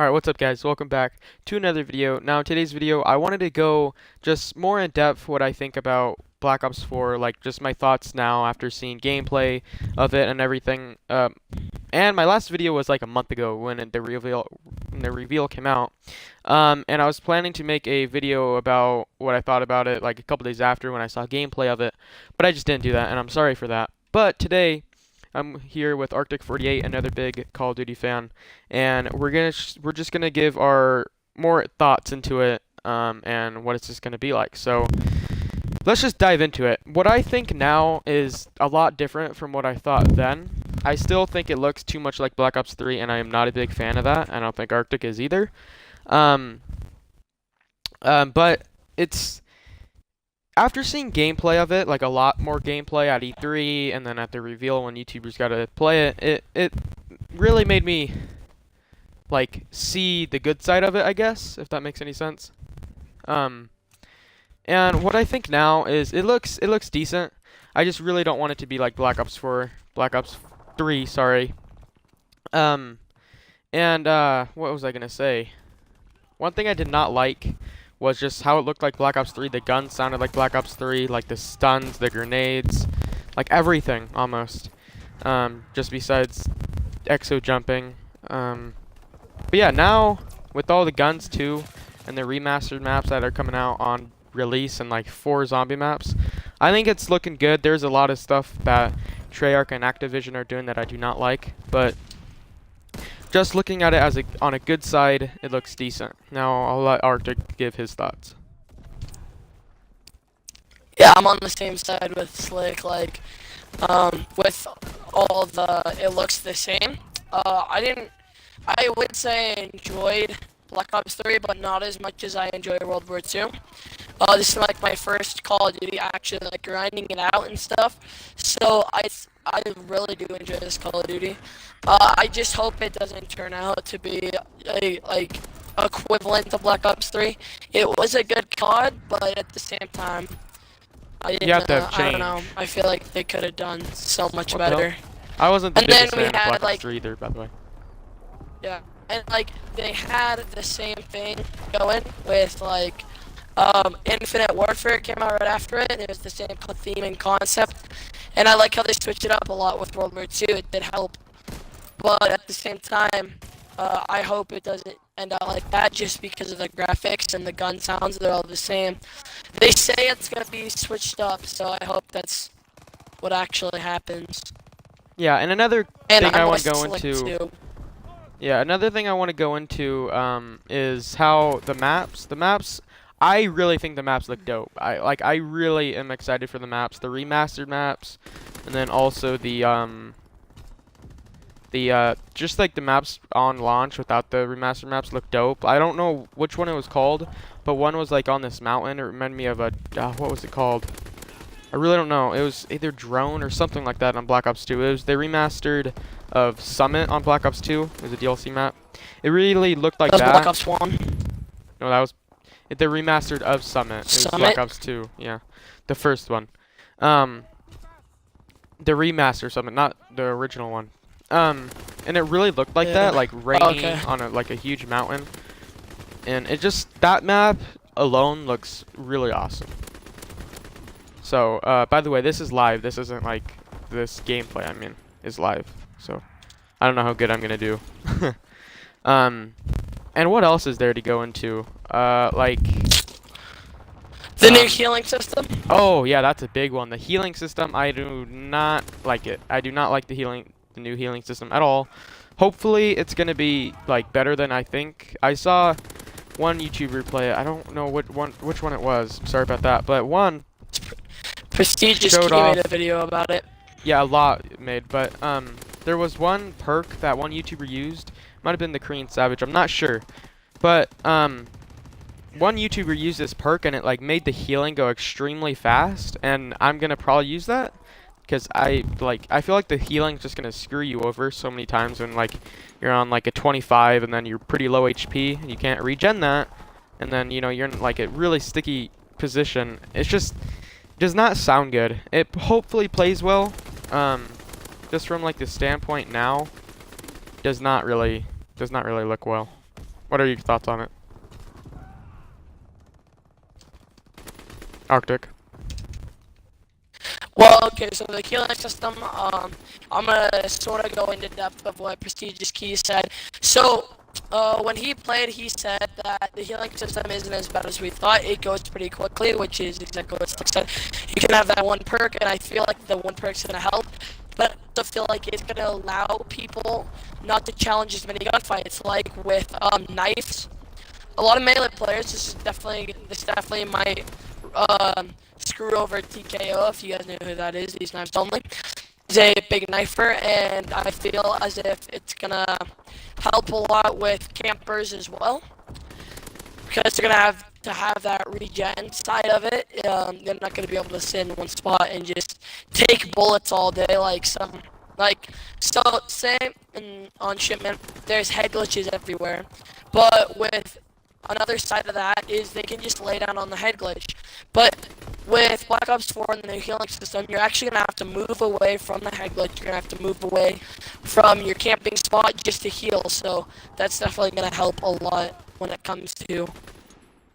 Alright, what's up guys? Welcome back to another video. Now in today's video, I wanted to go just more in depth what I think about Black Ops 4, like just my thoughts now after seeing gameplay of it and everything. And my last video was like a month ago when the reveal came out. And I was planning to make a video about what I thought about it like a couple days after when I saw gameplay of it, but I just didn't do that, and I'm sorry for that. But today, I'm here with Arctic48, another big Call of Duty fan, and we're just gonna give our more thoughts into it, and what it's just gonna be like. So let's just dive into it. What I think now is a lot different from what I thought then. I still think it looks too much like Black Ops 3, and I am not a big fan of that. I don't think Arctic is either. Um, but it's after seeing gameplay of it, like a lot more gameplay at E3 and then at the reveal when YouTubers got to play it, it really made me like see the good side of it, I guess, if that makes any sense. Um, and what I think now is it looks decent. I just really don't want it to be like Black Ops 4, Black Ops 3, sorry. Um, and what was I gonna say? One thing I did not like was just how it looked like Black Ops 3. The guns sounded like Black Ops 3, like the stuns, the grenades, like everything almost. Just besides exo jumping. But yeah, now with all the guns too, and the remastered maps that are coming out on release and like 4 zombie maps, I think it's looking good. There's a lot of stuff that Treyarch and Activision are doing that I do not like, but just looking at it as on a good side, it looks decent. Now I'll let Arctic give his thoughts. Yeah, I'm on the same side with Slick. Like, with all it looks the same. I would say I enjoyed Black Ops 3, but not as much as I enjoy World War II. This is like my first Call of Duty actually like grinding it out and stuff. So I really do enjoy this Call of Duty. I just hope it doesn't turn out to be a like equivalent to Black Ops 3. It was a good COD, but at the same time, You have to have I don't know. change. I feel like they could have done so much What the hell? better. I wasn't the And then biggest we fan of had Black Ops like 3 either, by the way. yeah, and like they had the same thing going with like Infinite Warfare came out right after it. It was the same theme and concept, and I like how they switched it up a lot with World War II. It did help, but at the same time, I hope it doesn't end out like that just because of the graphics and the gun sounds. They're all the same. They say it's gonna be switched up, so I hope that's what actually happens. Yeah, and another And thing I I'm want with to go Slick into. too. Yeah, another thing I want to go into is how the maps. I really think the maps look dope. I really am excited for the maps, the remastered maps, and then also the just like the maps on launch without the remastered maps look dope. I don't know which one it was called, but one was like on this mountain. It reminded me of a what was it called? I really don't know. It was either Drone or something like that on Black Ops 2. It was the remastered of Summit on Black Ops 2. It was a DLC map. It really looked like That was Black that. Ops 1. No, that was the remastered of Summit. It was Black Summit? Ops 2. Yeah, the first one. Um, the remaster Summit, not the original one. And it really looked like that, Yeah. like Oh, rainy okay. on a huge mountain. And it just that map alone looks really awesome. So, by the way, this is live. This isn't like this gameplay, I mean, is live. So, I don't know how good I'm gonna do. Um, and what else is there to go into? Like, The new um, healing system? oh yeah, that's a big one. The healing system, I do not like it. I do not like the new healing system at all. Hopefully, it's gonna be like better than I think. I saw one YouTuber play it. I don't know which one it was. Sorry about that, but one Prestigious showed Key made off. a video about it. Yeah, a lot made, but there was one perk that one YouTuber used. Might have been the Korean Savage. I'm not sure, but one YouTuber used this perk and it like made the healing go extremely fast, and I'm gonna probably use that because I feel like the healing's just gonna screw you over so many times when like you're on like a 25 and then you're pretty low HP and you can't regen that, and then you know you're in like a really sticky position. It's just does not sound good. It hopefully plays well. Just from like the standpoint now, does not really look well. What are your thoughts on it? Arctic. Well, okay, so the healing system, I'm gonna sort of go into depth of what Prestigious Keys said. So, when he played, he said that the healing system isn't as bad as we thought. It goes pretty quickly, which is exactly what Slick said. You can have that one perk, and I feel like the one perk's gonna help, but I also feel like it's gonna allow people not to challenge as many gunfights, like with knives. A lot of melee players, this definitely might screw over TKO, if you guys know who that is. These knives only. He's a big knifer, and I feel as if it's gonna help a lot with campers as well, because they're gonna have to have that regen side of it. They're not gonna be able to sit in one spot and just take bullets all day so say on shipment there's head glitches everywhere, but with another side of that is they can just lay down on the head glitch. But with Black Ops 4 and the new healing system, you're actually going to have to move away from the head glitch. You're going to have to move away from your camping spot just to heal. So that's definitely going to help a lot when it comes to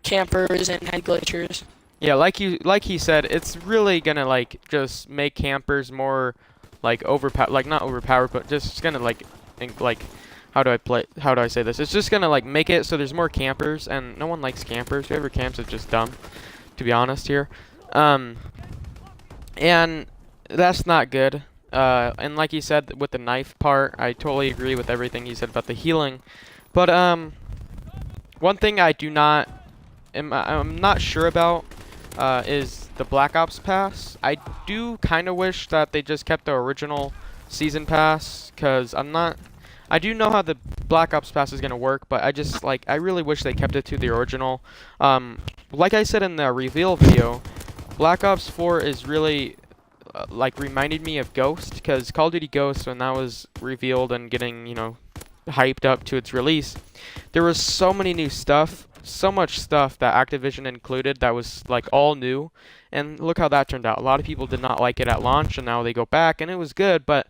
campers and head glitchers. Yeah, like he said, it's really gonna like just make campers more like not overpowered, but just gonna like how do I say this? It's just gonna like make it so there's more campers, and no one likes campers. Whoever camps is just dumb, to be honest here. And that's not good. And like he said with the knife part, I totally agree with everything he said about the healing. But one thing I'm not sure about is the Black Ops Pass. I do kind of wish that they just kept the original Season Pass, because I do know how the Black Ops Pass is going to work, but I really wish they kept it to the original. Like I said in the reveal video, Black Ops 4 is really reminded me of Ghost, because Call of Duty Ghost, when that was revealed and getting, hyped up to its release, there was so many new stuff, so much stuff that Activision included that was like all new, and look how that turned out. A lot of people did not like it at launch, and now they go back, and it was good, but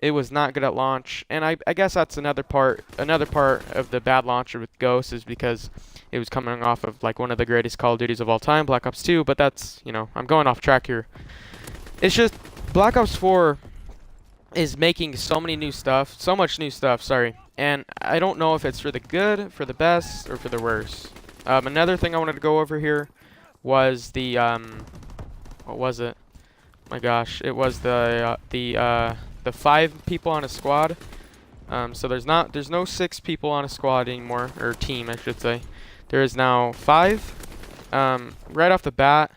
it was not good at launch. And I guess that's another part of the bad launch with Ghost, is because it was coming off of like one of the greatest Call of Duties of all time, Black Ops 2, but that's, I'm going off track here. It's just Black Ops 4 is making so much new stuff, sorry. And I don't know if it's for the good, for the best, or for the worst. Another thing I wanted to go over here was the what was it? My gosh, it was the 5 people on a squad. So there's no 6 people on a squad anymore, or team, I should say. There is now 5. Right off the bat,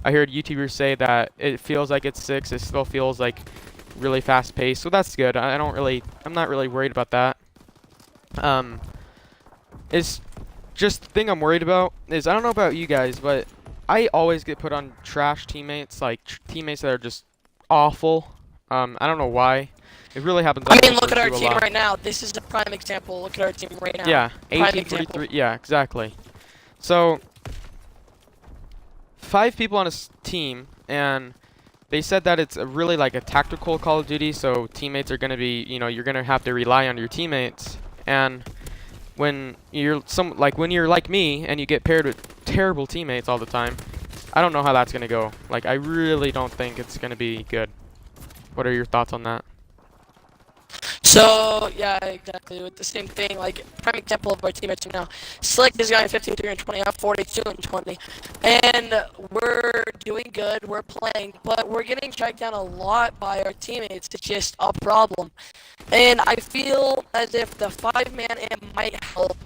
I heard YouTubers say that it feels like it's 6. It still feels like really fast paced, so that's good. I'm not really worried about that. It's just the thing I'm worried about is, I don't know about you guys, but I always get put on trash teammates, like teammates that are just awful. I don't know why. It really happens. I mean, look at our team right now. This is a prime example. Look at our team right now. Yeah, 1843. Yeah, exactly. So 5 people on a team, and they said that it's really like a tactical Call of Duty, so teammates are going to be, you're going to have to rely on your teammates. And when you're like me and you get paired with terrible teammates all the time, I don't know how that's going to go. Like, I really don't think it's going to be good. What are your thoughts on that? So, yeah, exactly. With the same thing, like, prime example of our teammates right now. Slick is going 53 and 20, I'm 42 and 20. And we're doing good, we're playing, but we're getting tracked down a lot by our teammates. It's just a problem. And I feel as if the 5-man amp might help.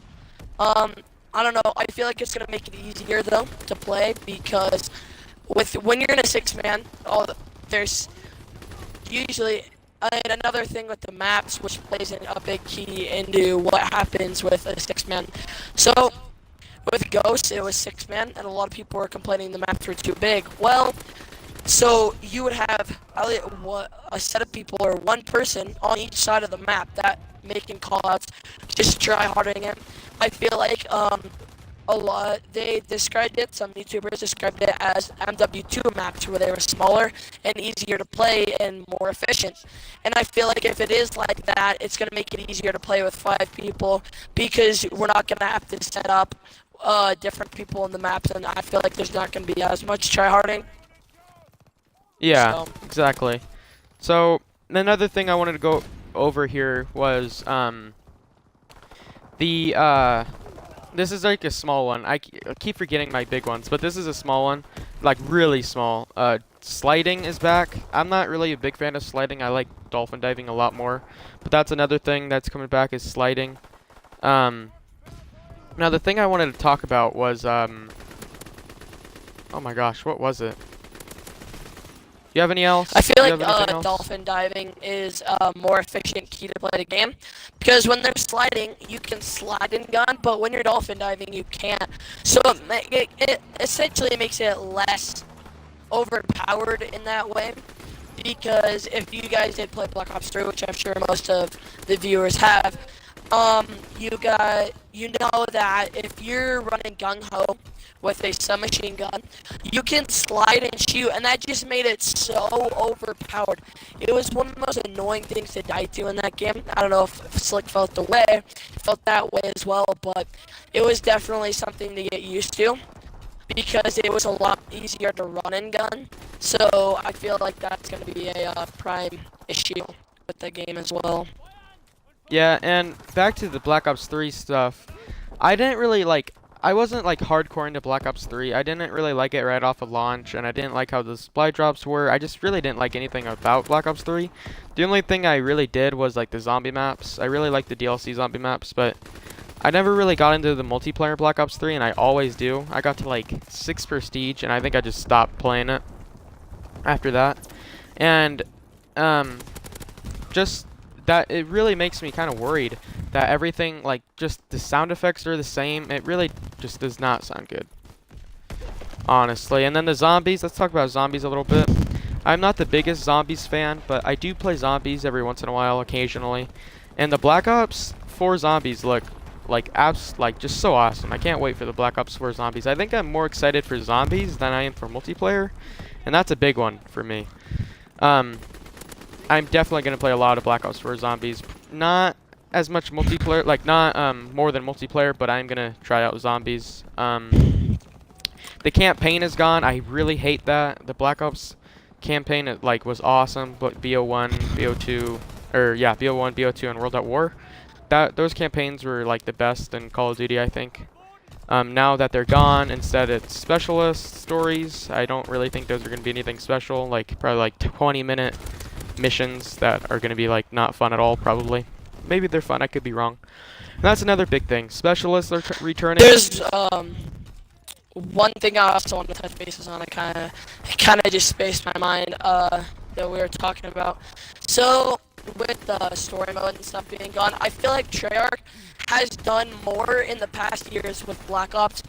I don't know, I feel like it's going to make it easier, though, to play, because when you're in a 6-man, there's usually... And another thing with the maps, which plays a big key into what happens with a 6-man. So, with Ghost, it was 6-man, and a lot of people were complaining the maps were too big. Well, so you would have a set of people, or one person on each side of the map that making callouts, just try harding it. I feel like a lot. They described it, some YouTubers described it as MW2 maps where they were smaller and easier to play and more efficient. And I feel like if it is like that, it's going to make it easier to play with 5 people because we're not going to have to set up different people in the maps, and I feel like there's not going to be as much tryharding. Yeah, So, exactly. So another thing I wanted to go over here was the this is like a small one. I keep forgetting my big ones, but this is a small one, like really small. Sliding is back. I'm not really a big fan of sliding. I like dolphin diving a lot more, but that's another thing that's coming back is sliding. Um, Now the thing I wanted to talk about was oh my gosh, what was it? You have any else? I feel You like have anything else? dolphin diving is a more efficient key to play the game because when they're sliding, you can slide and gun, but when you're dolphin diving, you can't. So it essentially makes it less overpowered in that way. Because if you guys did play Black Ops 3, which I'm sure most of the viewers have, you know that if you're running gung ho with a submachine gun, you can slide and shoot, and that just made it so overpowered. It was one of the most annoying things to die to in that game. I don't know if Slick felt that way as well, but it was definitely something to get used to because it was a lot easier to run and gun. So I feel like that's going to be a prime issue with the game as well. Yeah, and back to the Black Ops 3 stuff. I didn't really like. I wasn't like hardcore into Black Ops 3. I didn't really like it right off of launch, and I didn't like how the supply drops were. I just really didn't like anything about Black Ops 3. The only thing I really did was like the zombie maps. I really like the DLC zombie maps, but I never really got into the multiplayer Black Ops 3, and I always do. I got to like 6 prestige, and I think I just stopped playing it after that. And um, just that it really makes me kind of worried that everything, like, just the sound effects are the same. It really just does not sound good, honestly. And then the zombies, let's talk about zombies a little bit. I'm not the biggest zombies fan, but I do play zombies every once in a while, occasionally. And the Black Ops 4 zombies look like just so awesome. I can't wait for the Black Ops 4 zombies. I think I'm more excited for zombies than I am for multiplayer, and that's a big one for me. Um, I'm definitely gonna play a lot of Black Ops 4 zombies. Not as much multiplayer, like not more than multiplayer, but I'm gonna try out zombies. The campaign is gone. I really hate that. The Black Ops campaign like was awesome, but BO1, BO2, or yeah, BO1, BO2, and World at War. Those campaigns were like the best in Call of Duty, I think. Now that they're gone, instead it's specialist stories. I don't really think those are gonna be anything special. Like probably like 20-minute missions that are gonna be like not fun at all. Probably, maybe they're fun. I could be wrong. And that's another big thing. Specialists are returning. There's one thing I also want to touch bases on. It kind of just spaced my mind that we were talking about. So with the story mode and stuff being gone, I feel like Treyarch has done more in the past years with Black Ops.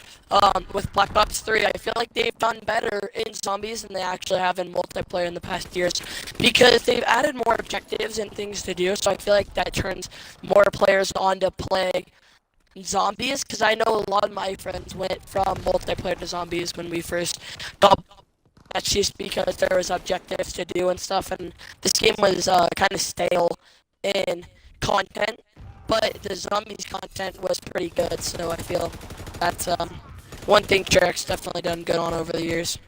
With Black Ops 3, I feel like they've done better in zombies than they actually have in multiplayer in the past years because they've added more objectives and things to do. So I feel like that turns more players on to play zombies because I know a lot of my friends went from multiplayer to zombies when we first got. That's just because there was objectives to do and stuff, and this game was kind of stale in content, but the zombies content was pretty good. So I feel that's one thing Treyarch's definitely done good on over the years.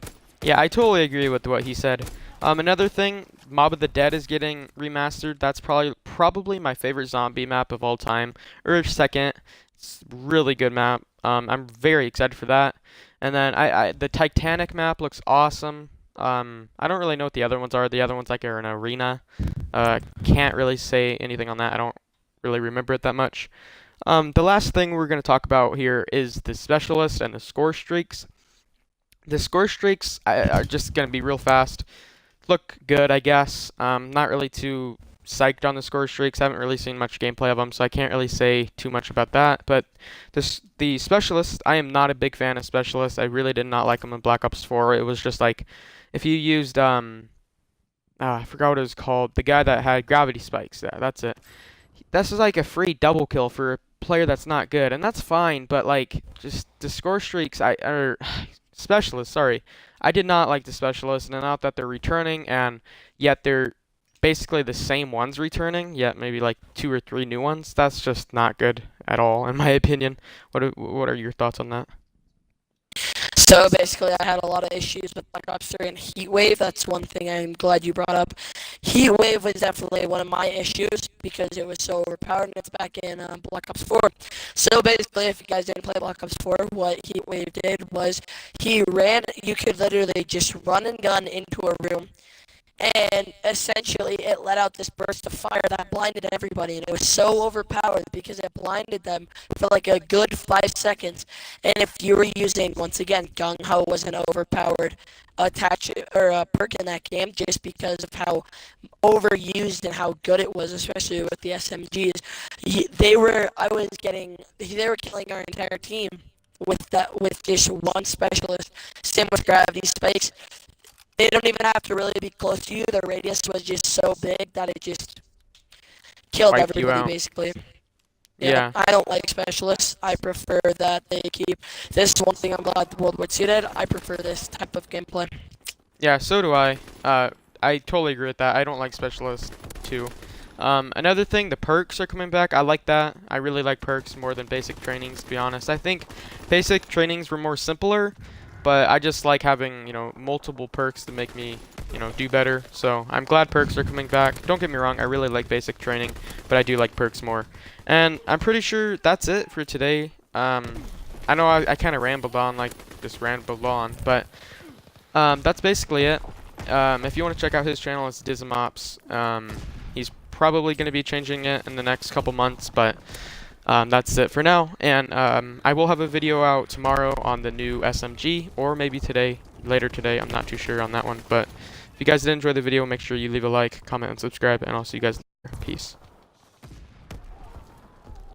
Yeah, I totally agree with what he said. Another thing, Mob of the Dead is getting remastered. That's probably my favorite zombie map of all time, or second. It's a really good map. I'm very excited for that. And then the Titanic map looks awesome. I don't really know what the other ones are. The other ones like are an arena. Can't really say anything on that. I don't really remember it that much. The last thing we're going to talk about here is the specialist and the score streaks. The score streaks are just going to be real fast. Look good, I guess. Not really too psyched on the score streaks. I haven't really seen much gameplay of them, so I can't really say too much about that. But the specialist, I am not a big fan of specialists. I really did not like them in Black Ops 4. It was just like if you used I forgot what it was called. The guy that had gravity spikes. Yeah, that's it. This is like a free double kill for player that's not good, and that's fine. But like, just the score streaks, or specialists. Sorry, I did not like the specialists, and not that they're returning, and yet they're basically the same ones returning, yet maybe like 2 or 3 new ones. That's just not good at all, in my opinion. What are your thoughts on that? So basically, I had a lot of issues with Black Ops 3 and Heatwave. That's one thing I'm glad you brought up. Heatwave was definitely one of my issues because it was so overpowered, and it's back in Black Ops 4. So basically, if you guys didn't play Black Ops 4, what Heatwave did was you could literally just run and gun into a room, and essentially it let out this burst of fire that blinded everybody, and it was so overpowered because it blinded them for like a good 5 seconds. And if you were using, once again, Gung Ho was an overpowered attach or perk in that game just because of how overused and how good it was, especially with the SMGs. They were killing our entire team with just one specialist. Same with gravity spikes. They don't even have to really be close to you. Their radius was just so big that it just killed Wiped you everybody, out. basically. Yeah, Yeah. I don't like specialists. I prefer that they keep. This is one thing I'm glad the World War II did. I prefer this type of gameplay. Yeah, so do I. I totally agree with that. I don't like specialists too. Another thing, the perks are coming back. I like that. I really like perks more than basic trainings, to be honest. I think basic trainings were more simpler, but I just like having, multiple perks to make me, do better. So I'm glad perks are coming back. Don't get me wrong, I really like basic training, but I do like perks more. And I'm pretty sure that's it for today. I know I kind of rambled on, but that's basically it. If you want to check out his channel, it's Dizamops. He's probably going to be changing it in the next couple months, but that's it for now. And I will have a video out tomorrow on the new SMG, or maybe later today. I'm not too sure on that one. But if you guys did enjoy the video, make sure you leave a like, comment, and subscribe, and I'll see you guys later. Peace.